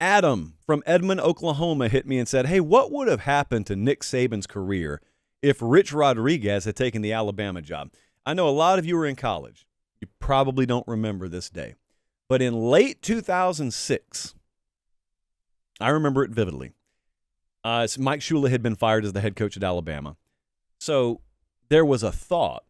Adam from Edmond, Oklahoma hit me and said, hey, what would have happened to Nick Saban's career if Rich Rodriguez had taken the Alabama job? I know a lot of you were in college. You probably don't remember this day. But in late 2006, I remember it vividly. Mike Shula had been fired as the head coach at Alabama. So there was a thought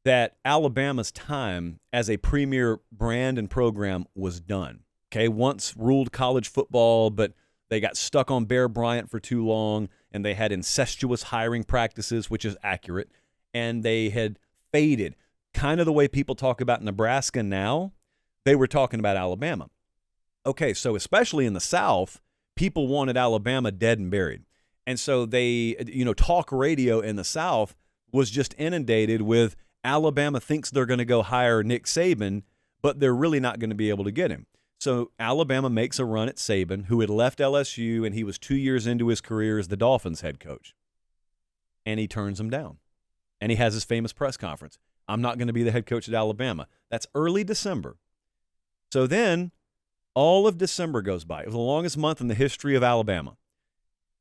that Alabama's time as a premier brand and program was done. Okay, once ruled college football, but they got stuck on Bear Bryant for too long, and they had incestuous hiring practices, which is accurate, and they had faded. Kind of the way people talk about Nebraska now, they were talking about Alabama. Okay, so especially in the South, people wanted Alabama dead and buried. And so they, talk radio in the South was just inundated with Alabama thinks they're going to go hire Nick Saban, but they're really not going to be able to get him. So Alabama makes a run at Saban, who had left LSU, and he was 2 years into his career as the Dolphins head coach. And he turns them down. And he has his famous press conference. I'm not going to be the head coach at Alabama. That's early December. So then all of December goes by. It was the longest month in the history of Alabama.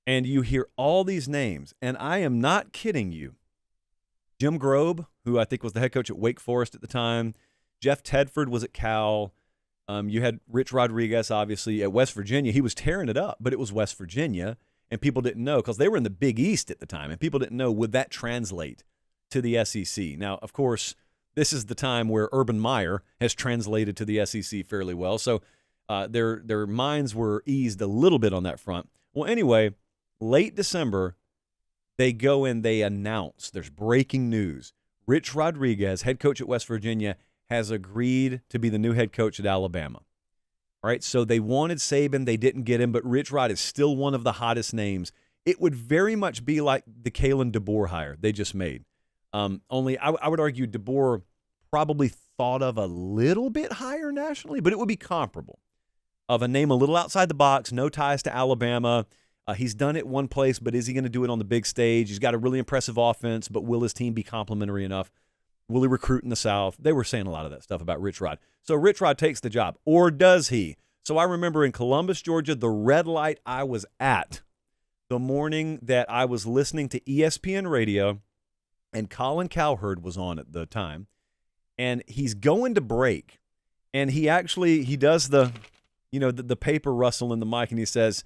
And you hear all these names, and I am not kidding you. Jim Grobe, who I think was the head coach at Wake Forest at the time. Jeff Tedford was at Cal. You had Rich Rodriguez, obviously, at West Virginia. He was tearing it up, but it was West Virginia, and people didn't know because they were in the Big East at the time, and people didn't know, would that translate to the SEC? Now, of course, this is the time where Urban Meyer has translated to the SEC fairly well, so their minds were eased a little bit on that front. Well, anyway, late December, they go and they announce, there's breaking news. Rich Rodriguez, head coach at West Virginia, has agreed to be the new head coach at Alabama. All right, so they wanted Saban, they didn't get him, but Rich Rod is still one of the hottest names. It would very much be like the Kalen DeBoer hire they just made. Only I would argue DeBoer probably thought of a little bit higher nationally, but it would be comparable. Of a name a little outside the box, no ties to Alabama. He's done it one place, but is he going to do it on the big stage? He's got a really impressive offense, but will his team be complimentary enough? Will he recruit in the South? They were saying a lot of that stuff about Rich Rod. So Rich Rod takes the job, or does he? So I remember in Columbus, Georgia, the red light I was at the morning that I was listening to ESPN radio, and Colin Cowherd was on at the time, and he's going to break, and he does the paper rustle in the mic, and he says,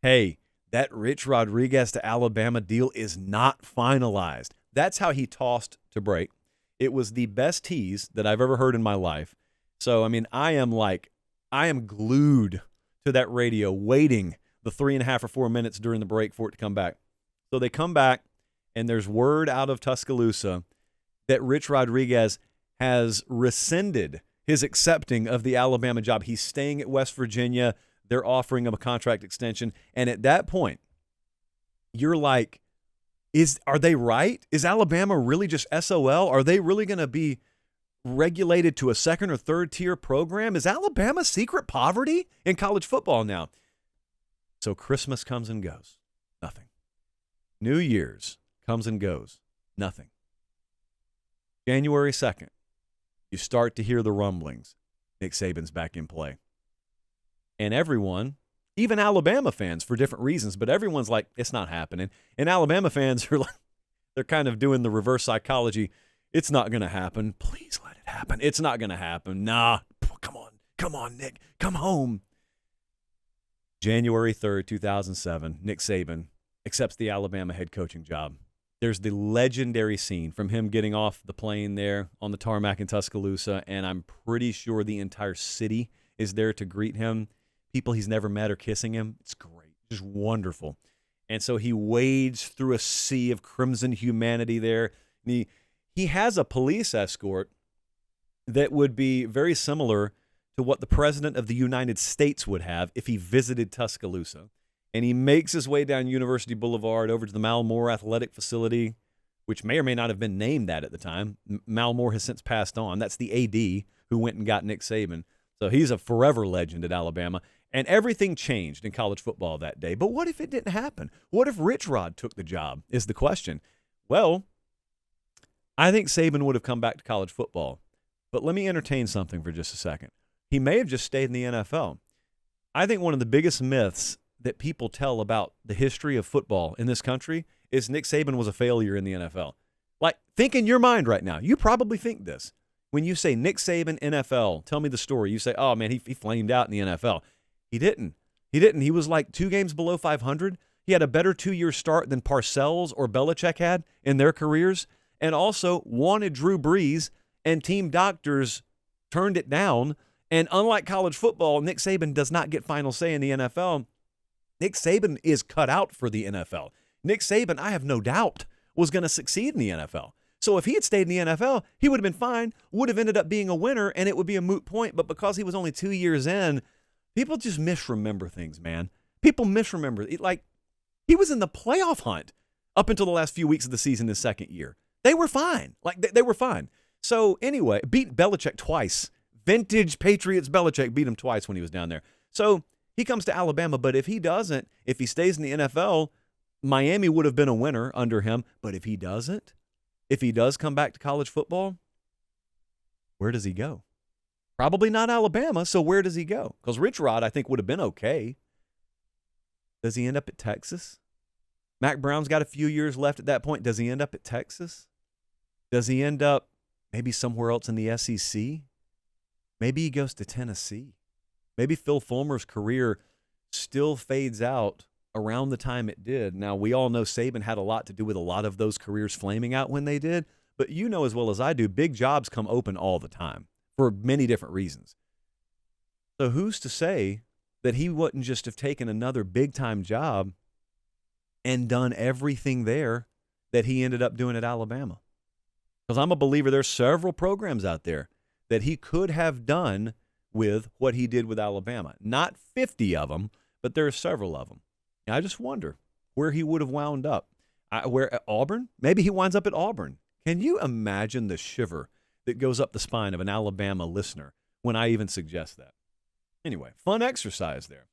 hey, that Rich Rodriguez to Alabama deal is not finalized. That's how he tossed to break. It was the best tease that I've ever heard in my life. So, I mean, I am glued to that radio waiting the 3.5 or 4 minutes during the break for it to come back. So they come back, and there's word out of Tuscaloosa that Rich Rodriguez has rescinded his accepting of the Alabama job. He's staying at West Virginia. They're offering him a contract extension. And at that point, you're like, are they right? Is Alabama really just SOL? Are they really going to be regulated to a second or third tier program? Is Alabama secret poverty in college football now? So Christmas comes and goes. Nothing. New Year's comes and goes. Nothing. January 2nd, you start to hear the rumblings. Nick Saban's back in play. And everyone, even Alabama fans for different reasons, but everyone's like, it's not happening. And Alabama fans are like, they're kind of doing the reverse psychology. It's not going to happen. Please let it happen. It's not going to happen. Nah, come on, Nick, come home. January 3rd, 2007, Nick Saban accepts the Alabama head coaching job. There's the legendary scene from him getting off the plane there on the tarmac in Tuscaloosa, and I'm pretty sure the entire city is there to greet him. People he's never met are kissing him. It's great. Just wonderful. And so he wades through a sea of crimson humanity there. And he has a police escort that would be very similar to what the President of the United States would have if he visited Tuscaloosa. And he makes his way down University Boulevard over to the Malmore Athletic Facility, which may or may not have been named that at the time. Malmore has since passed on. That's the AD who went and got Nick Saban. So he's a forever legend at Alabama. And everything changed in college football that day. But what if it didn't happen? What if Rich Rod took the job is the question. Well, I think Saban would have come back to college football. But let me entertain something for just a second. He may have just stayed in the NFL. I think one of the biggest myths that people tell about the history of football in this country is Nick Saban was a failure in the NFL. Like, think in your mind right now. You probably think this. When you say Nick Saban, NFL, tell me the story. You say, oh, man, he flamed out in the NFL. He didn't. He was like 2 games below 500. He had a better 2-year start than Parcells or Belichick had in their careers, and also wanted Drew Brees, and team doctors turned it down. And unlike college football, Nick Saban does not get final say in the NFL. Nick Saban is cut out for the NFL. Nick Saban, I have no doubt, was going to succeed in the NFL. So if he had stayed in the NFL, he would have been fine, would have ended up being a winner, and it would be a moot point. But because he was only 2 years in, people just misremember things, man. People misremember. Like, he was in the playoff hunt up until the last few weeks of the season his second year. They were fine. Like, they were fine. So anyway, beat Belichick twice. Vintage Patriots Belichick beat him twice when he was down there. So he comes to Alabama, but if he doesn't, if he stays in the NFL, Miami would have been a winner under him. But if he doesn't, if he does come back to college football, where does he go? Probably not Alabama, so where does he go? Because Rich Rod, I think, would have been okay. Does he end up at Texas? Mac Brown's got a few years left at that point. Does he end up at Texas? Does he end up maybe somewhere else in the SEC? Maybe he goes to Tennessee. Maybe Phil Fulmer's career still fades out around the time it did. Now, we all know Saban had a lot to do with a lot of those careers flaming out when they did, but you know as well as I do, big jobs come open all the time for many different reasons. So who's to say that he wouldn't just have taken another big-time job and done everything there that he ended up doing at Alabama? Because I'm a believer there's several programs out there that he could have done with what he did with Alabama. Not 50 of them, but there are several of them. And I just wonder where he would have wound up. Where at Auburn? Maybe he winds up at Auburn. Can you imagine the shiver that goes up the spine of an Alabama listener when I even suggest that? Anyway, fun exercise there.